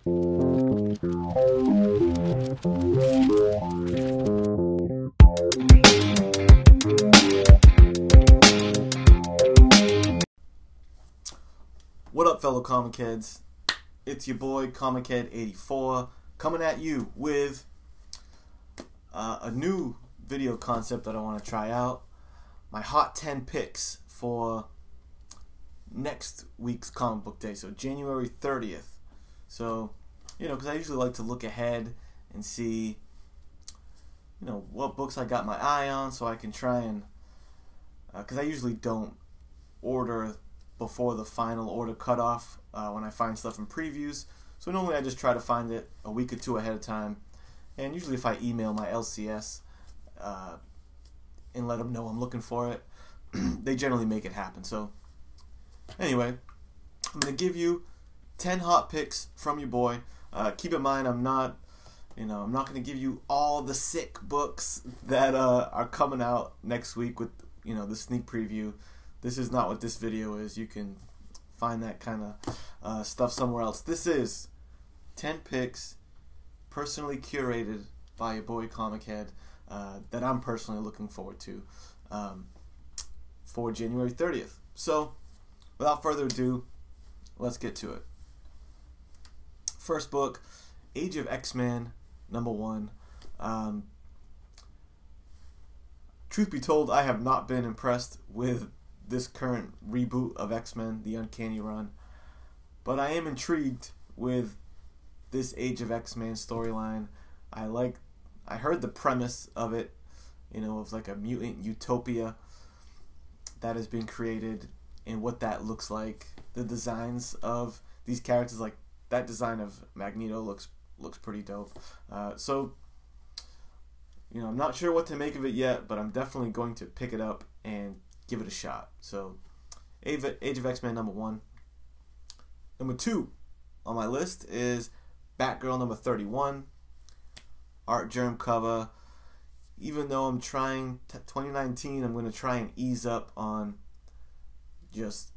What up, fellow comic heads? It's your boy ComicHead84 coming at you with a new video concept that I want to try out. My hot 10 picks for next week's comic book day, so January 30th. So, because I usually like to look ahead and see, what books I got my eye on, so I can try and, because I usually don't order before the final order cutoff when I find stuff in previews. So normally I just try to find it a week or two ahead of time. And usually if I email my LCS and let them know I'm looking for it, they generally make it happen. So anyway, I'm going to give you 10 hot picks from your boy. Keep in mind, I'm not going to give you all the sick books that are coming out next week with, the sneak preview. This is not what this video is. You can find that kind of stuff somewhere else. This is 10 picks personally curated by your boy ComicHead that I'm personally looking forward to for January 30th. So, without further ado, let's get to it. First book, Age of X-Men, #1. Truth be told, I have not been impressed with this current reboot of X-Men, the Uncanny Run, but I am intrigued with this Age of X-Men storyline. I heard the premise of it, of like a mutant utopia that has been created and what that looks like. The designs of these characters, like that design of Magneto looks pretty dope. So I'm not sure what to make of it yet, but I'm definitely going to pick it up and give it a shot. So, Age of X-Men #1. #2 on my list is Batgirl #31. Art germ cover. Even though I'm trying 2019, I'm going to try and ease up on just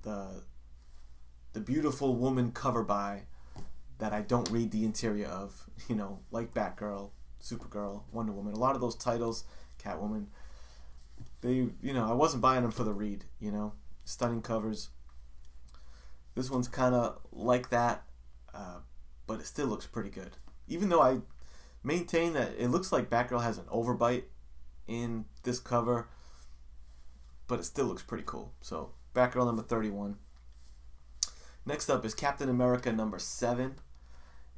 the beautiful woman cover by that I don't read the interior of. Like Batgirl, Supergirl, Wonder Woman. A lot of those titles, Catwoman. I wasn't buying them for the read, stunning covers. This one's kind of like that, but it still looks pretty good. Even though I maintain that it looks like Batgirl has an overbite in this cover, but it still looks pretty cool. So, Batgirl #31. Next up is Captain America #7,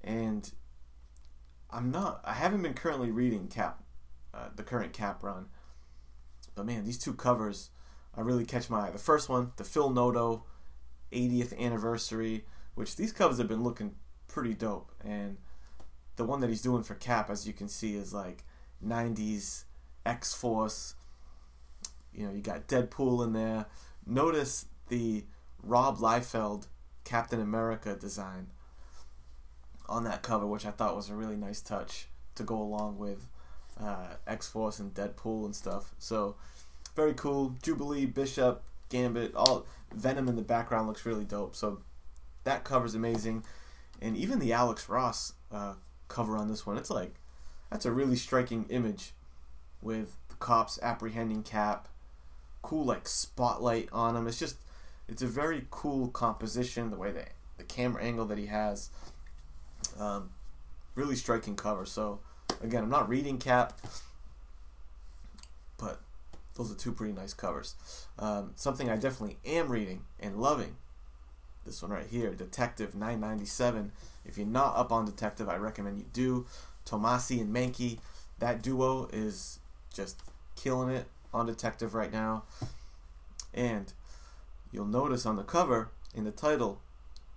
and I haven't been currently reading the current Cap run. But man, these two covers really catch my eye. The first one, the Phil Noto 80th anniversary, which these covers have been looking pretty dope. And the one that he's doing for Cap, as you can see, is like 90s X-Force. You got Deadpool in there. Notice the Rob Liefeld Captain America design on that cover, which I thought was a really nice touch to go along with X-Force and Deadpool and stuff. So very cool. Jubilee, Bishop, Gambit, all Venom in the background looks really dope. So that cover's amazing. And even the Alex Ross cover on this one, that's a really striking image with the cops apprehending Cap. Cool spotlight on him. It's a very cool composition, the way the camera angle that he has. Really striking cover. So again, I'm not reading Cap, but those are two pretty nice covers. Something I definitely am reading and loving, this one right here, Detective 997. If you're not up on Detective, I recommend you do. Tomasi and Mankey, that duo is just killing it on Detective right now. And you'll notice on the cover, in the title,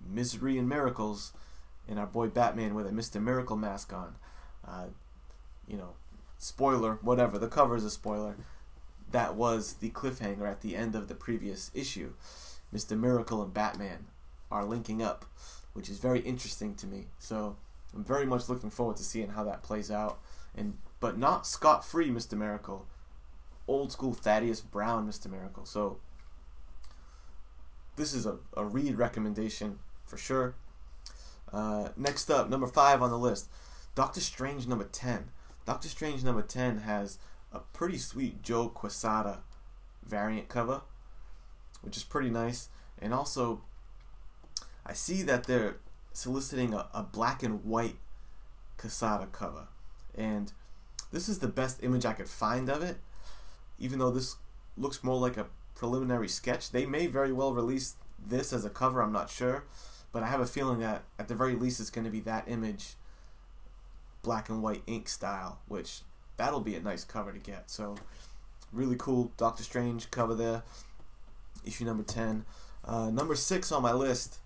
Misery and Miracles, and our boy Batman with a Mr. Miracle mask on. Spoiler, whatever, the cover is a spoiler. That was the cliffhanger at the end of the previous issue. Mr. Miracle and Batman are linking up, which is very interesting to me. So I'm very much looking forward to seeing how that plays out. But not scot-free Mr. Miracle. Old school Thaddeus Brown Mr. Miracle. So this is a read recommendation for sure. Next up, number 5 on the list, Doctor Strange number 10. Doctor Strange number 10 has a pretty sweet Joe Quesada variant cover, which is pretty nice. And also, I see that they're soliciting a black and white Quesada cover. And this is the best image I could find of it. Even though this looks more like a preliminary sketch, they may very well release this as a cover, I'm not sure. But I have a feeling that at the very least it's going to be that image, black and white ink style, which that'll be a nice cover to get. So really cool Doctor Strange cover there, issue number 10. Number 6 on my list,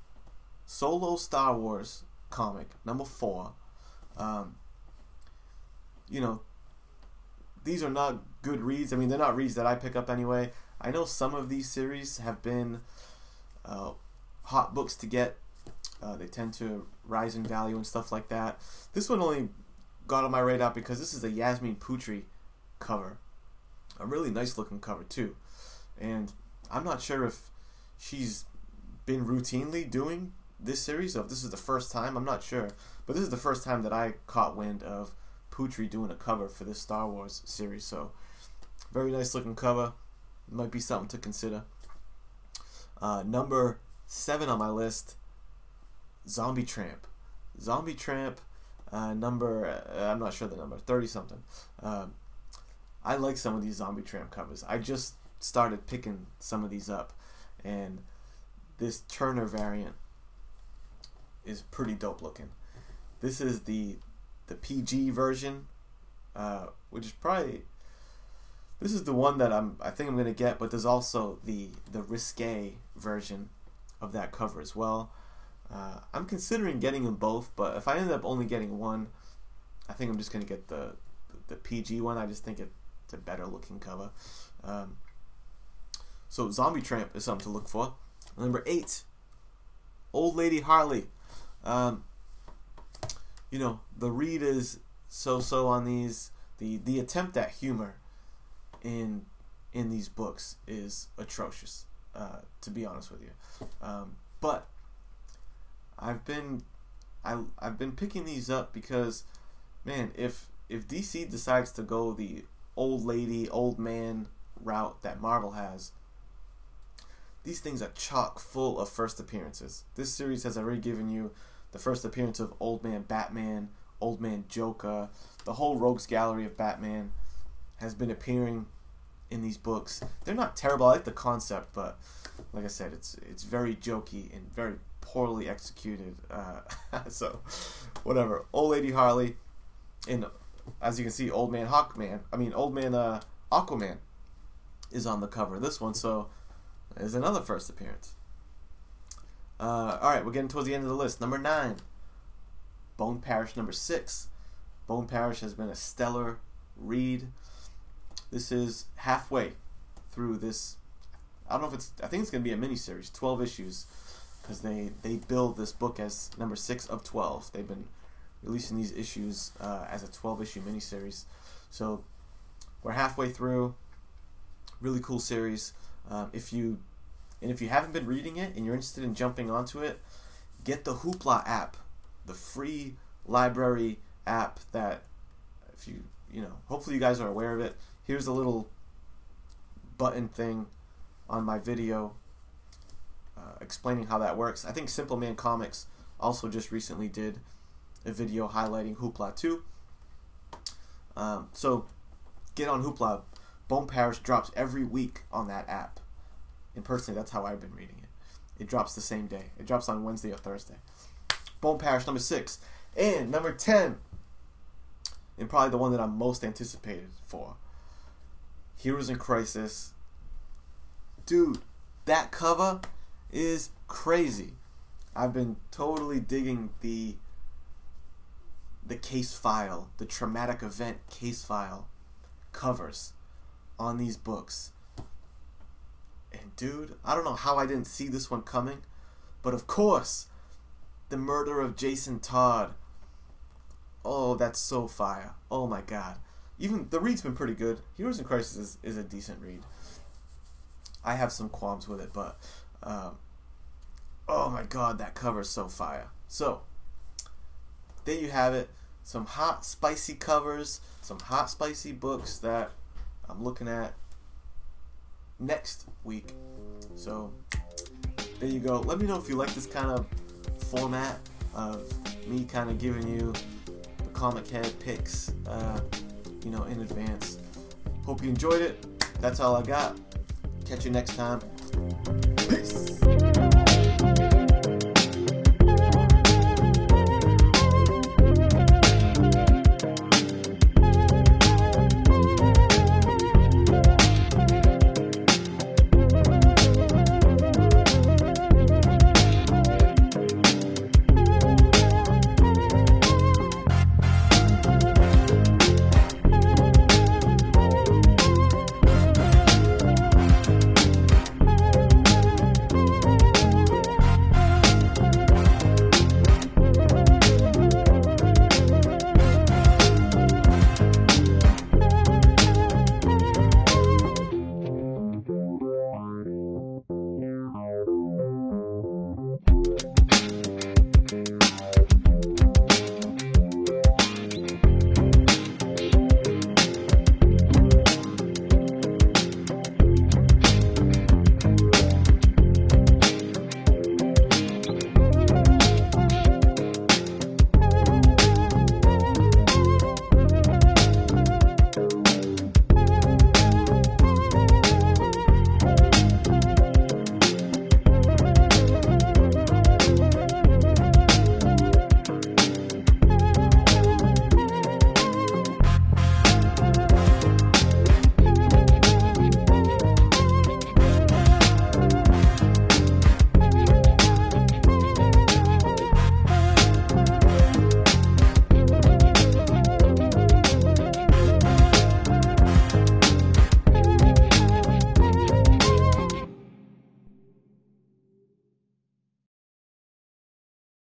Solo Star Wars comic, number 4. You know, these are not good reads. I mean, they're not reads that I pick up anyway. I know some of these series have been hot books to get. They tend to rise in value and stuff like that. This one only got on my radar because this is a Yasmin Putri cover. A really nice looking cover too. And I'm not sure if she's been routinely doing this series, or if this is the first time. I'm not sure. But this is the first time that I caught wind of Putri doing a cover for this Star Wars series. So very nice looking cover. Might be something to consider. Number 7 on my list, Zombie Tramp. Zombie Tramp, number, I'm not sure the number, 30 something. I like some of these Zombie Tramp covers. I just started picking some of these up, and this Turner variant is pretty dope looking. This is the PG version, which is probably, this is the one that I think I'm gonna get, but there's also the risque version of that cover as well. I'm considering getting them both, but if I end up only getting one, I think I'm just gonna get the PG one. I just think it's a better looking cover. So Zombie Tramp is something to look for. Number 8, Old Lady Harley. You know, the read is so on these. The attempt at humor in these books is atrocious, to be honest with you. But I've been picking these up because, man, if DC decides to go the old lady, old man route that Marvel has, these things are chock full of first appearances. This series has already given you the first appearance of Old Man Batman, Old Man Joker. The whole Rogues Gallery of Batman has been appearing in these books. They're not terrible. I like the concept, but like I said, it's very jokey and very poorly executed. So whatever. Old Lady Harley, and as you can see, Old Man Aquaman is on the cover of this one, so there's another first appearance. Alright, we're getting towards the end of the list. Number 9, Bone Parish number 6. Bone Parish has been a stellar read. This is halfway through this. I don't know if I think it's going to be a miniseries, 12 issues, because they build this book as number 6 of 12. They've been releasing these issues as a 12-issue miniseries. So we're halfway through. Really cool series. If you haven't been reading it and you're interested in jumping onto it, get the Hoopla app, the free library app that, if you hopefully you guys are aware of it. Here's a little button thing on my video explaining how that works. I think Simple Man Comics also just recently did a video highlighting Hoopla too. So get on Hoopla. Bone Parish drops every week on that app. And personally, that's how I've been reading it. It drops the same day. It drops on Wednesday or Thursday. Bone Parish number 6. And number 10, and probably the one that I'm most anticipated for, Heroes in Crisis. Dude, that cover is crazy. I've been totally digging the case file, the traumatic event case file covers on these books. And dude, I don't know how I didn't see this one coming, but of course, the murder of Jason Todd. Oh, that's so fire. Oh my god. Even the read's been pretty good. Heroes in Crisis is a decent read. I have some qualms with it, but oh my god, that cover is so fire. So, there you have it. Some hot, spicy covers, some hot, spicy books that I'm looking at next week. So there you go. Let me know if you like this kind of format of me kind of giving you the ComicHead picks, you know, in advance. Hope you enjoyed it. That's all I got. Catch you next time. Peace.